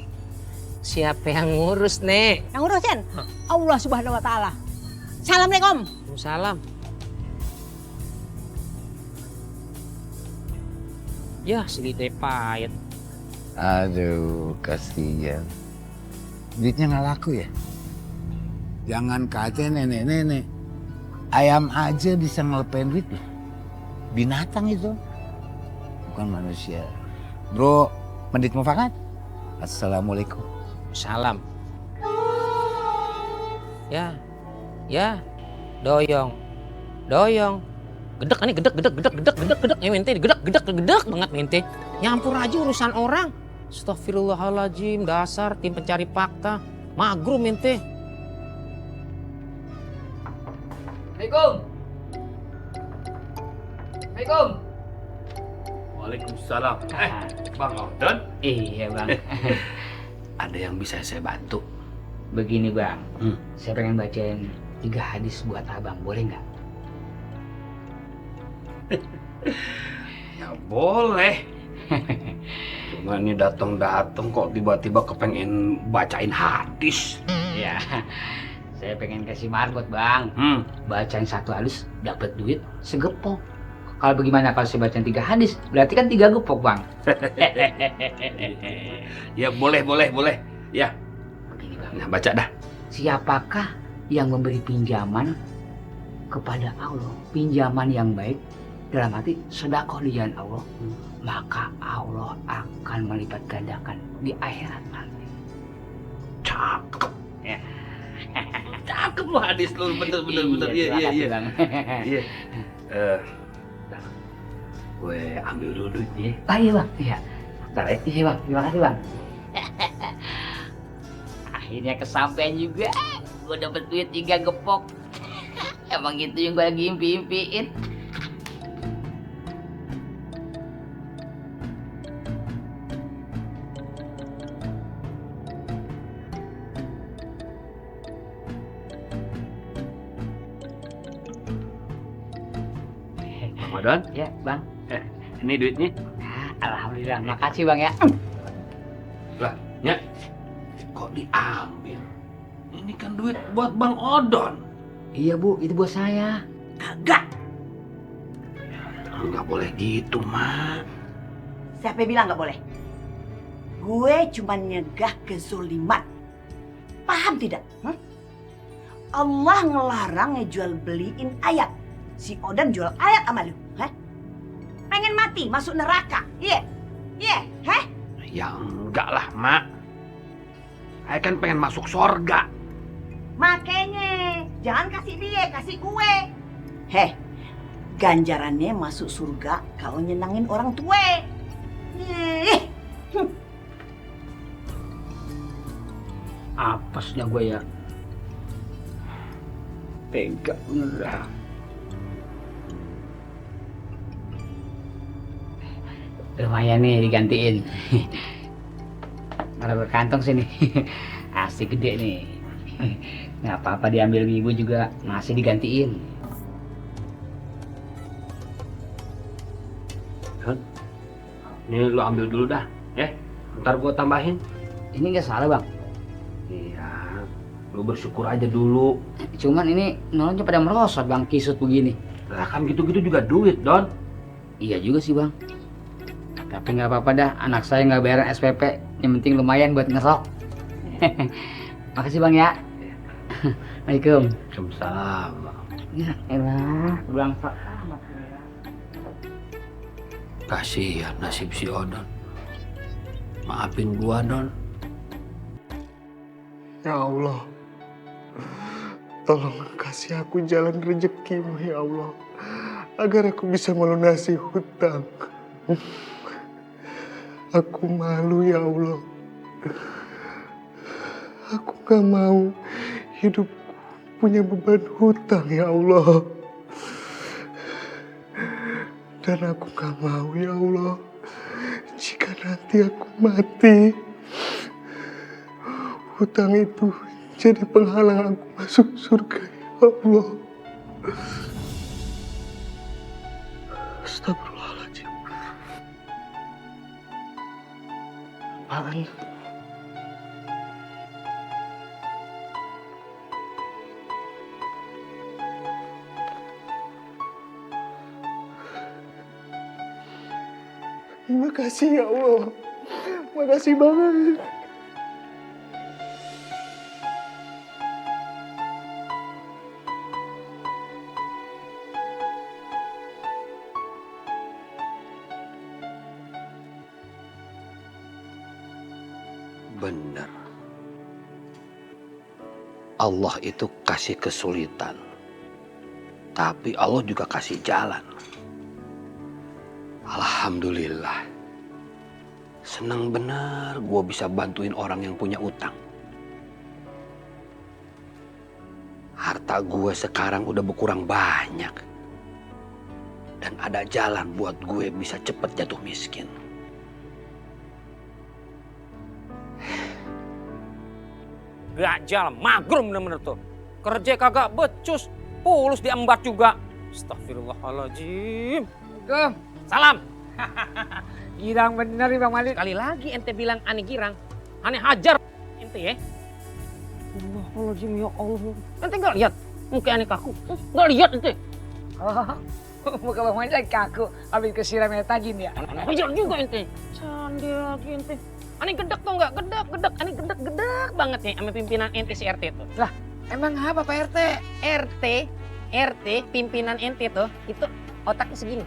Siapa yang ngurus, Nek? Yang ngurusin? Allah Subhanahu wa Ta'ala. Assalamualaikum. Waalaikumsalam. Ya, sedikit pahit. Aduh, kasihan. Duitnya nggak laku ya? Jangan kata nenek-nenek. Ayam aja bisa ngelepain duit ya? Binatang itu, bukan manusia. Bro, Mendit Mufakat. Assalamualaikum. Salam. Doyong. Gedek ini gedek. Mente gedek banget mente. Nyampur aja urusan orang. Astagfirullahaladzim, dasar tim pencari fakta. Magrum mente. Assalamualaikum. Waalaikumsalam. Bang Odon? Iya bang. Ada yang bisa saya bantu? Begini bang, saya pengen bacain 3 hadis buat abang, boleh nggak? Ya boleh. Cuma ini datang kok tiba-tiba kepengen bacain hadis. Ya, saya pengen kasih margot bang. Bacain 1 hadis dapat duit segepok. Kalau bagaimana kalau saya bacain 3 hadis, berarti kan 3 gepok bang. Ya boleh. Ya. Begini bang. Nah baca dah. Siapakah yang memberi pinjaman kepada Allah, pinjaman yang baik, dalam arti sedekah di jalan Allah, maka Allah akan melipat gandakan di akhirat nanti. Cakep. Ya. Cakep lu hadis lu, bener. Iya. Iya. Gue ambil dulu duitnya. Ah iya bang, iya. Bentar ya, iya bang, terima kasih bang. Akhirnya kesampaian juga, gue dapet duit 3 gepok. Emang gitu yang gue lagi impi-impiin. Bang Odon? Ya bang. Ini duitnya. Alhamdulillah, makasih bang ya. Lah, ya. Kok diambil? Ini kan duit buat Bang Odon. Iya bu, itu buat saya. Kagak. Nggak boleh gitu, Mak. Siapa yang bilang nggak boleh? Gue cuma nyegah kezoliman. Paham tidak? Allah ngelarang ngejual beliin ayat. Si Odon jual ayat sama lu. Pengen mati masuk neraka. Iya. Ya enggak lah, Mak. Saya kan pengen masuk surga. Makanya jangan kasih dia, kasih gue. Ganjarannya masuk surga kalau nyenangin orang tua. Apesnya gue ya. Tega bener. Lumayan nih digantiin. Mana berkantong sini. Asik gede nih. Nggak apa-apa diambil ibu juga masih digantiin. Don, ini lu ambil dulu dah, ya. Ntar gua tambahin. Ini nggak salah bang. Iya, lu bersyukur aja dulu. Cuman ini nolongnya pada merosot bang, kisut begini. Lah kan gitu-gitu juga duit, Don. Iya juga sih bang. Tapi nggak apa-apa dah, anak saya nggak bayaran SPP. Yang penting lumayan buat ngesok. Makasih bang ya. Assalamualaikum. Waalaikumsalam. Ya elah, bangsa. Kasihan nasib si Odon. Maafin gua, Don. Ya Allah, tolong kasih aku jalan rezekimu ya Allah, agar aku bisa melunasi hutang. Aku malu ya Allah. Aku gak mau hidup punya beban hutang ya Allah. Dan aku gak mau ya Allah, jika nanti aku mati, hutang itu jadi penghalang aku masuk surga ya Allah. Astagfirullahaladzim. Apaan? Makasih ya Allah. Makasih banget. Bener. Allah itu kasih kesulitan. Tapi Allah juga kasih jalan. Alhamdulillah. Senang benar gue bisa bantuin orang yang punya utang. Harta gue sekarang udah berkurang banyak. dan ada jalan buat gue bisa cepet jatuh miskin. Gajal, magrum bener-bener tuh. Kerja kagak becus, pulus diembat juga. Astagfirullahaladzim. Salam. Girang bener nih Bang Malik. Sekali lagi ente bilang aneh girang, aneh hajar ente ya. Astagfirullahaladzim ya Allah. Ente nggak lihat muka aneh kaku? Nggak lihat ente? Oh, muka Bang Malik lagi kaku. Habis kesiram etajin ya. Aneh hajar juga ente. Candi lagi ente. Aneh gedek tuh nggak? Gedek. Aneh gedek banget nih sama pimpinan ente si RT tuh. Lah, emang apa Pak RT? RT pimpinan ente tuh itu otaknya segini.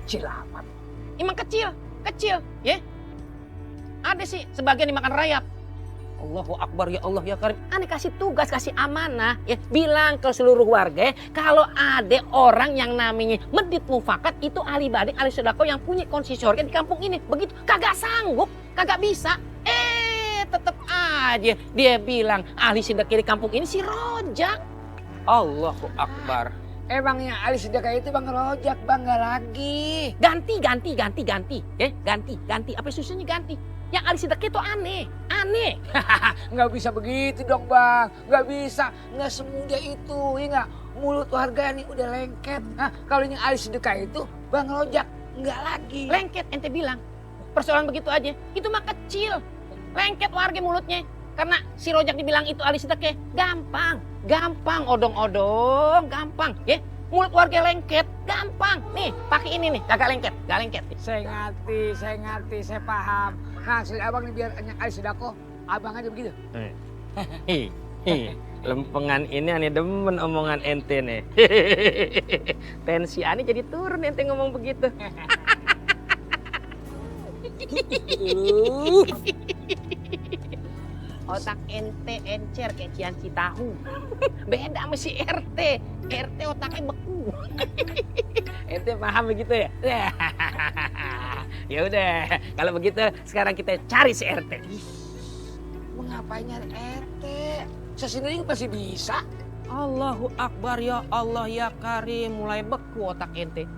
Kecil amat. Emang kecil, ya. Ada sih sebagian dimakan rayap. Allahu Akbar ya Allah ya Karim. Aneh kasih tugas, kasih amanah ya. Bilang ke seluruh warga kalau ada orang yang namanya medit mufakat itu ahli badik, ahli sedekah yang punya konsisori di kampung ini. Begitu kagak sanggup, kagak bisa. Tetep aja dia bilang ahli sedekah di kampung ini si Rojak. Allahu Akbar. Emangnya ahli sedekah itu Bang Rojak, Bang, nggak lagi. Ganti. Ya, ganti. Apa susahnya ganti? Yang ahli sedekah itu aneh. Nggak bisa begitu dong Bang, nggak bisa. Nggak semudah itu, ya nggak? Mulut warga nih udah lengket. Nah, kalau yang ahli sedekah itu Bang Rojak, nggak lagi. Lengket ente bilang. Persoalan begitu aja, itu mah kecil. Lengket warga mulutnya. Karena si Rojak dibilang itu ahli sedekah, gampang, odong-odong, gampang, ya. Mulut warga lengket, gampang. Nih, pakai ini nih, kagak lengket. Saya ngerti, saya paham. Hasil abang nih biar ahli sedekah, abang aja begitu. Lempengan ini aneh demen omongan ente nih. Tensi aneh jadi turun ente ngomong begitu. Otak ente encer kayak Cianci tahu. Beda sama si RT. RT otaknya beku. Ente paham begitu ya? Ya udah, kalau begitu sekarang kita cari si RT. Mau ngapain nyari RT? Saya sendiri pasti bisa. Allahu Akbar ya Allah ya Karim, mulai beku otak ente.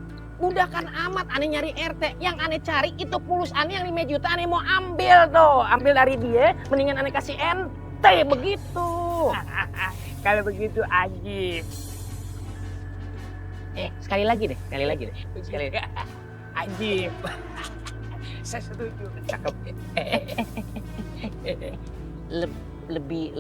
Mudahkan amat aneh nyari RT. Yang aneh cari itu pulus aneh yang 5 juta aneh mau ambil tuh. Ambil dari dia, mendingan aneh kasih ente begitu. Kalau begitu ajib. Sekali lagi deh. Ajib. Saya setuju. Cakep. Lebih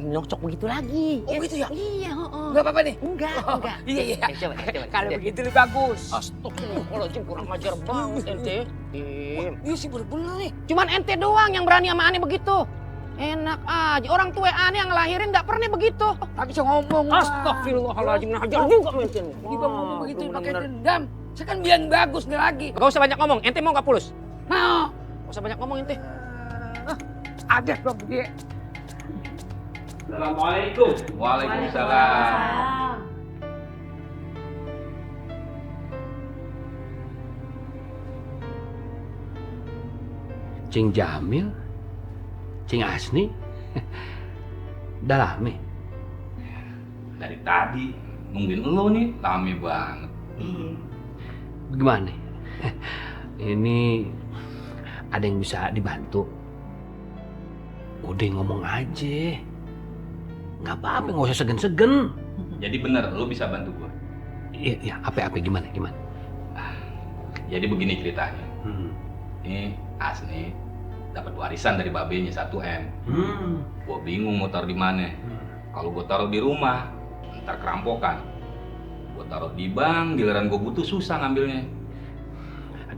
nyocok begitu lagi. Oh gitu ya? Iya, Enggak apa-apa nih? Enggak. Iya. Coba. Kalau begitu lebih bagus. Astagfirullahaladzim, kurang ajar banget ente. Iya sih bener-bener nih. Cuman ente doang yang berani sama aneh begitu. Enak aja, orang tua aneh yang ngelahirin nggak pernah begitu. Tapi bisa ngomong. Astagfirullahaladzim, hajar juga ente. Tiba ngomong begitu pakai dendam. Saya kan bilang bagus nih lagi. Gak usah banyak ngomong, ente mau nggak pulus? Mau. Gak usah banyak ngomong ente. Ada dong dia. Assalamualaikum. Waalaikumsalam. Cing Jamil, Cing Asni, udah lama. Dari tadi nungguin lo nih, lama banget. Gimana? Ini ada yang bisa dibantu? Udah ngomong aja. Nggak apa-apa, nggak usah segan-segan. Jadi bener, lo bisa bantu gue? Iya, apa gimana? Jadi begini ceritanya. Ini Asni dapat warisan dari babenya 1M. Gue bingung mau taruh di mana. Kalau gue taruh di rumah, ntar kerampokan. Gue taruh di bank, giliran gue butuh susah ngambilnya.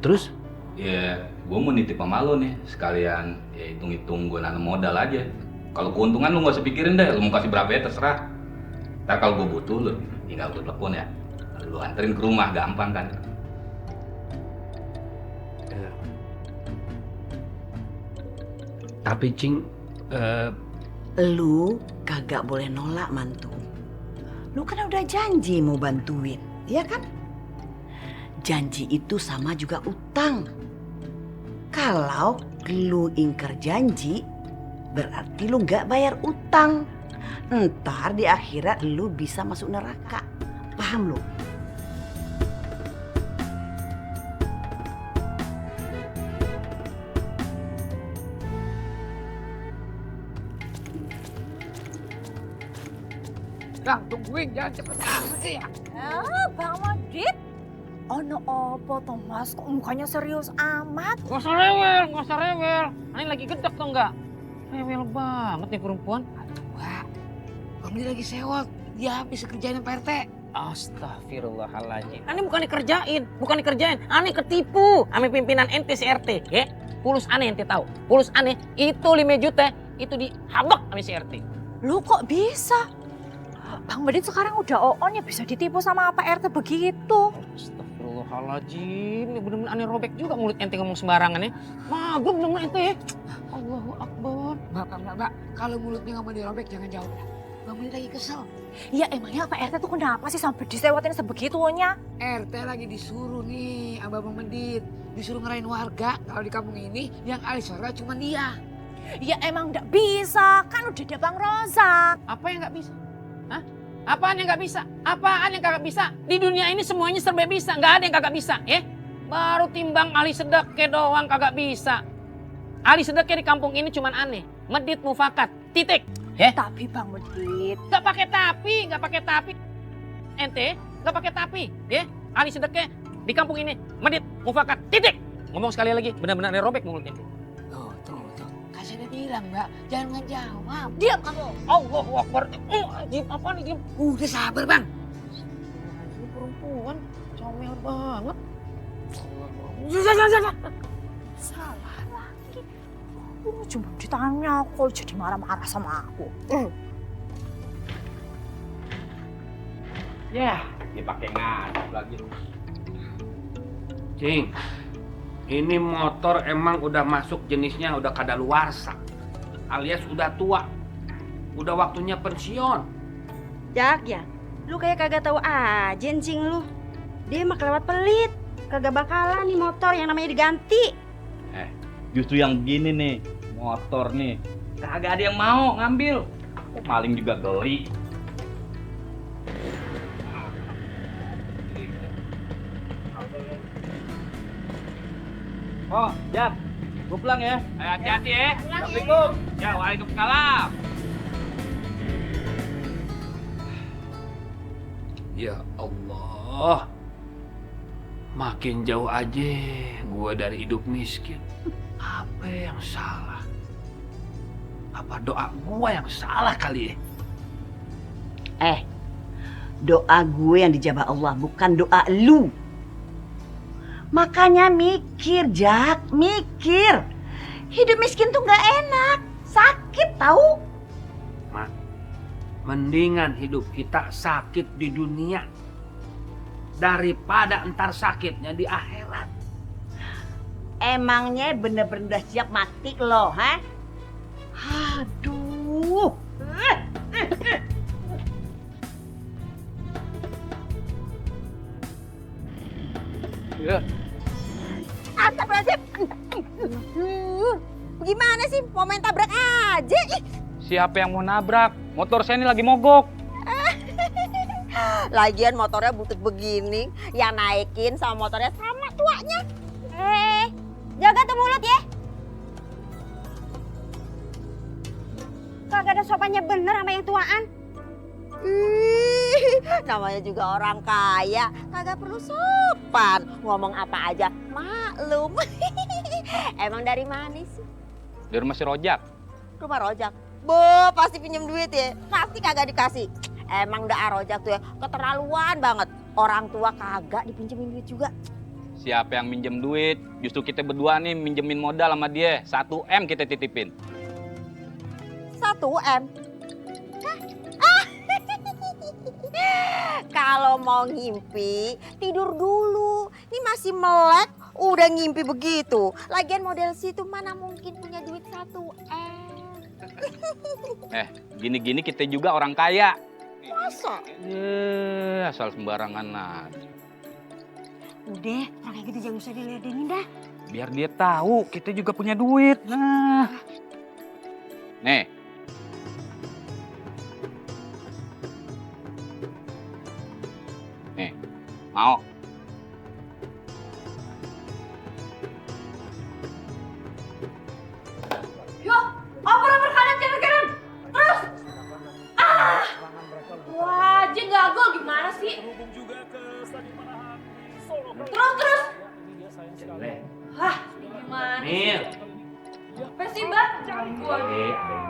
Terus? Ya, gue mau nitip sama lo nih, sekalian ya hitung-hitung gue nanam modal aja. Kalau keuntungan lo gak usah pikirin deh, lo mau kasih berapa ya terserah. Ntar kalau gue butuh lo tinggal gue telepon ya. Lo anterin ke rumah, gampang kan? Tapi Cing, lu kagak boleh nolak mantu. Lu kan udah janji mau bantuin, ya kan? Janji itu sama juga utang. Kalau lu ingkar janji, berarti lu nggak bayar utang. Ntar di akhirat lu bisa masuk neraka. Paham lu? Wing, jangan cepet amat sih ya. Bang Madit. Ono opo Thomas, kok mukanya serius amat? Gak usah rewel. Ini lagi gedek tuh enggak? Rewel banget nih perempuan. Wah, Bang Madit lagi sewot. Dia habis kerjain Pak RT. Astagfirullahaladzim. Ini bukan dikerjain. Aneh ketipu ame pimpinan ente si RT, ya. Pulus aneh ente tahu. Pulus aneh itu 5 juta itu dihabak ame si RT. Lu kok bisa? Bang Madit sekarang udah on ya bisa ditipu sama apa RT begitu. Astagfirullahaladzim, ini bener-bener aneh robek juga mulut ente ngomong sembarangan ya. Magrub bener-bener ente ya. Allahu Akbar. Mbak, kalau mulutnya nggak mau dirobek jangan jawab ya. Bang Madit lagi kesel. Ya emangnya Pak RT tuh kenapa sih sampai disewatin sebegitunya? RT lagi disuruh nih sama Bang Madit. Disuruh ngerain warga kalau di kampung ini yang ahli surga cuma dia. Ya emang nggak bisa, kan udah ada Bang Rozak. Apa yang nggak bisa? Hah? Apaan yang nggak bisa? Apaan yang kagak bisa? Di dunia ini semuanya serba bisa, nggak ada yang kagak bisa, ya? Baru timbang ahli sedekah doang kagak bisa. Ahli sedekah di kampung ini cuman aneh, medit mufakat, titik. Ya? Tapi Bang Madit. Nggak pakai tapi. Ente nggak pakai tapi, ya? Ahli sedekah di kampung ini, medit mufakat, titik. Ngomong sekali lagi, benar-benar aneh robek mulutnya. Tuh. Kasih dia bilang, Mbak, jangan ngejawab. Diam kamu. Allahu Akbar. Diam apa nih diam? Udah sabar, Bang. Ini perempuan comel banget. Salah lagi. Cuma ditanya kok jadi marah-marah sama aku. Ya, dipakai ngadep lagi. Cing, ini motor emang udah masuk jenisnya udah kadaluarsa. Alias udah tua. Udah waktunya pensiun. Jak ya, lu kayak kagak tahu aja Cing lu. Dia mah kelewat pelit. Kagak bakalan nih motor yang namanya diganti. Justru yang begini nih, motor nih, kagak ada yang mau ngambil. Maling juga geli. Oh, Jak, gue pulang ya. Ayo hati-hati ya. Assalamualaikum. Ya, waalaikumsalam. Ya Allah, makin jauh aja gue dari hidup miskin. Apa yang salah? Apa doa gue yang salah kali ya? Doa gue yang dijabah Allah, bukan doa lu. Makanya mikir, Jak, mikir. Hidup miskin tuh gak enak, sakit tahu. Mak, mendingan hidup kita sakit di dunia daripada entar sakitnya di akhirat. Emangnya bener-bener udah siap mati lo, ha? Aduh. Ya. Astagfirullahaladzim. Gimana sih? Mau main tabrak aja. Siapa yang mau nabrak? Motor saya ini lagi mogok. Lagian motornya butut begini, yang naikin sama motornya sama tuanya. Jaga tuh mulut ya. Kagak ada sopannya bener sama yang tuaan. Namanya juga orang kaya, kagak perlu sopan. Ngomong apa aja maklum. Emang dari mana sih? Di rumah si Rojak. Rumah Rojak? Pasti pinjem duit ya. Pasti kagak dikasih. Emang udah Rojak tuh ya keterlaluan banget. Orang tua kagak dipinjemin duit juga. Siapa yang minjem duit? Justru kita berdua nih minjemin modal sama dia. 1 M kita titipin. 1 M? Kalau mau ngimpi, tidur dulu. Ini masih melek, udah ngimpi begitu. Lagian model situ mana mungkin punya duit 1 M. Gini-gini kita juga orang kaya. Masa? Asal sembarangan aja. Udah, orang kayak gitu jangan usah diledenin dah. Biar dia tahu kita juga punya duit. Nah. Nih. Nih, mau? Yo, oper kanan, jangan kanan. Terus. Wajib Terus. Jelek. Hah, gimana Mil. Apa sih, Bang? Ada yang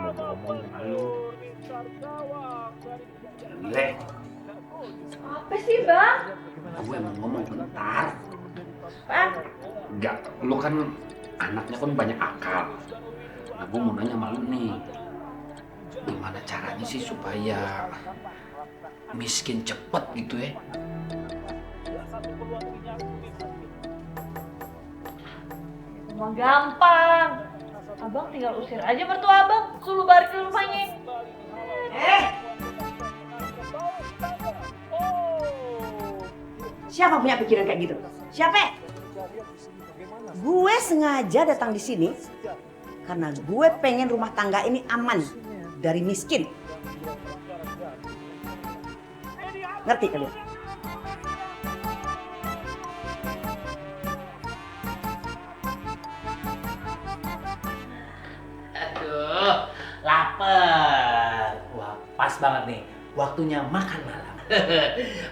mau ngomong sama lu. Jelek. Apa sih, Bang? Gue mau ngomong bentar. Bang, Enggak, lu kan anaknya kan banyak akal. Nah, gue mau nanya sama lu nih. Gimana caranya sih supaya miskin cepet gitu ya? emang gampang. Abang tinggal usir aja mertua abang, suruh balik ke rumahnya. Siapa punya pikiran kayak gitu? Siapa? Gue sengaja datang di sini karena gue pengen rumah tangga ini aman dari miskin. Ngerti kalian? Aduh, lapar. Wah, pas banget nih. Waktunya makan malam.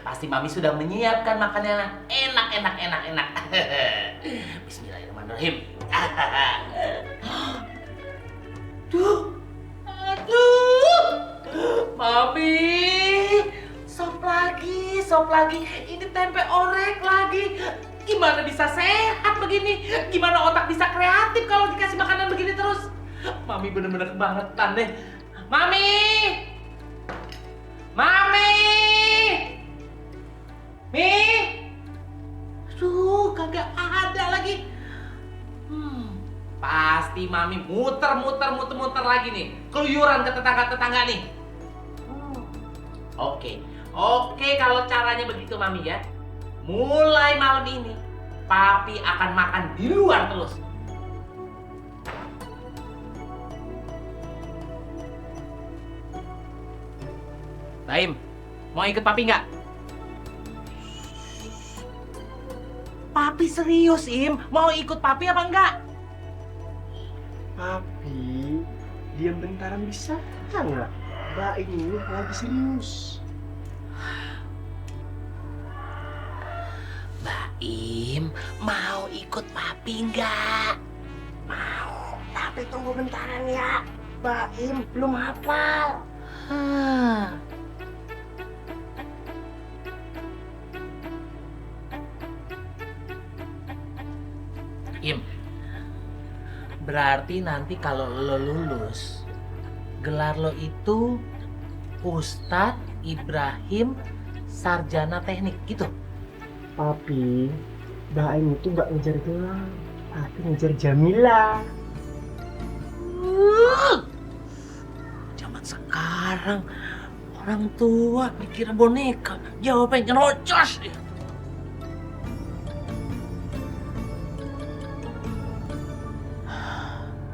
Pasti Mami sudah menyiapkan makanan enak. Bismillahirrahmanirrahim. Aduh. Mami. Sop lagi. Ini tempe orek lagi. Gimana bisa sehat begini? Gimana otak bisa kreatif kalau dikasih makanan begini terus? Mami bener-bener kebangetan deh. Mami! Mi! Aduh, kagak ada lagi. Pasti Mami muter lagi nih. Keluyuran ke tetangga-tetangga nih. Oke, kalau caranya begitu Mami ya. Mulai malam ini, Papi akan makan di luar terus. Baim, mau ikut Papi nggak? Papi serius, Im. Mau ikut Papi apa enggak? Papi, diam bentaran bisa nggak? Mbak ini lagi serius. Baim, mau ikut Papi nggak? Mau, tapi tunggu bentaran ya. Baim belum hafal. Im, berarti nanti kalau lo lulus, gelar lo itu Ustadz Ibrahim Sarjana Teknik gitu. Papi, Baim itu nggak ngejar gelar, tapi ngejar Jamila. Zaman sekarang orang tua mikir boneka, jawabnya nyerocos.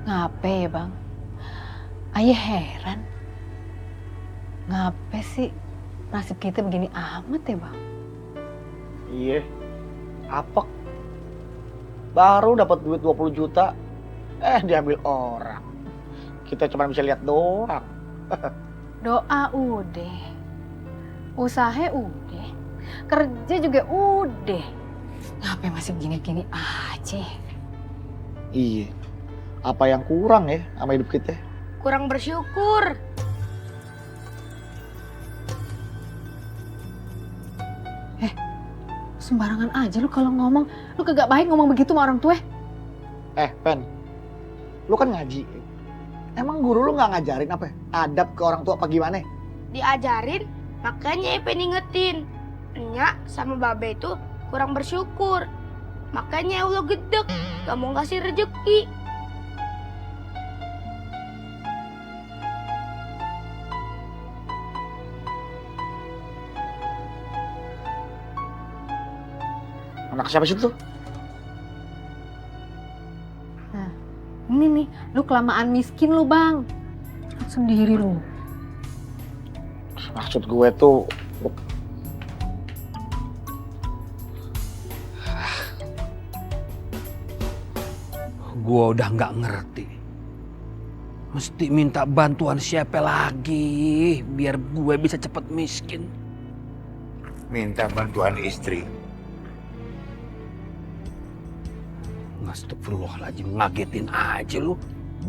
Ngape ya bang? Ayah heran. Ngape sih nasib kita begini amat ya bang? Iya, apek. Baru dapat duit 20 juta, diambil orang. Kita cuma bisa lihat doang. Doa udah, usaha udah, kerja juga udah. Ngapain masih gini-gini aja? Iya, apa yang kurang ya sama hidup kita? Kurang bersyukur. Sembarangan aja lu kalau ngomong, lu kagak baik ngomong begitu sama orang tua. Pen, lu kan ngaji. Emang guru lu nggak ngajarin apa? Adab ke orang tua apa gimana? Diajarin, makanya Epen ingetin. Nya sama Babe itu kurang bersyukur. Makanya Allah gedek, gak mau ngasih rezeki. Anak siapa sih tuh? Nah, ini nih, lu kelamaan miskin lu bang. Sendiri lu. Maksud gue tuh, Gua udah nggak ngerti. Mesti minta bantuan siapa lagi biar gue bisa cepet miskin. minta bantuan istri. Astagfirullahaladzim, ngagetin aja lu.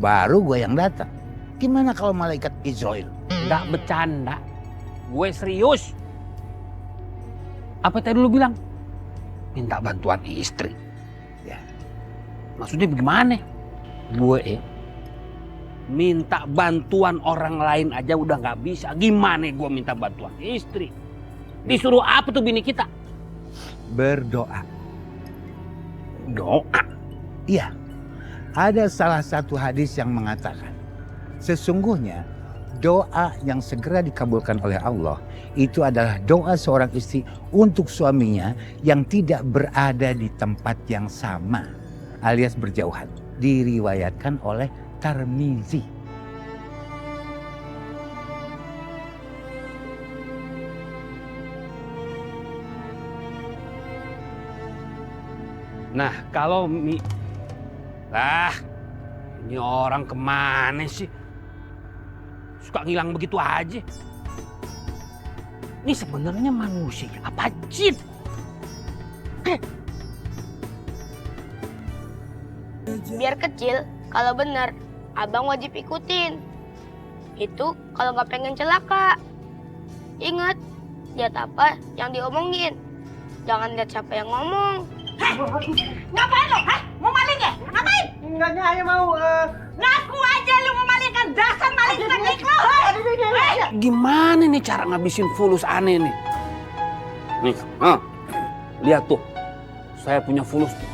Baru gue yang datang. Gimana kalau malaikat Israel? Nggak bercanda. Gue serius. Apa tadi lu bilang? Minta bantuan istri. Ya. Maksudnya bagaimana? Gue minta bantuan orang lain aja udah nggak bisa. Gimana gue minta bantuan istri? Disuruh apa tuh bini kita? Berdoa. Doa? Iya. Ada salah satu hadis yang mengatakan, sesungguhnya doa yang segera dikabulkan oleh Allah itu adalah doa seorang istri untuk suaminya yang tidak berada di tempat yang sama alias berjauhan. Diriwayatkan oleh Tirmizi. Nah, kalau ini orang kemana sih? Suka ngilang begitu aja. Ini sebenarnya manusia apa jin? Biar kecil, kalau benar, abang wajib ikutin. Itu kalau nggak pengen celaka. Ingat, lihat apa yang diomongin. Jangan lihat siapa yang ngomong. Ngapain lo? Hah? Mau maling ya? Ngapain? Enggak, Ayah mau Ngaku aja lu mau maling kan dasar maling teknik lo. Gimana nih cara ngabisin fulus aneh nih? Nih, lihat tuh. Saya punya fulus tuh.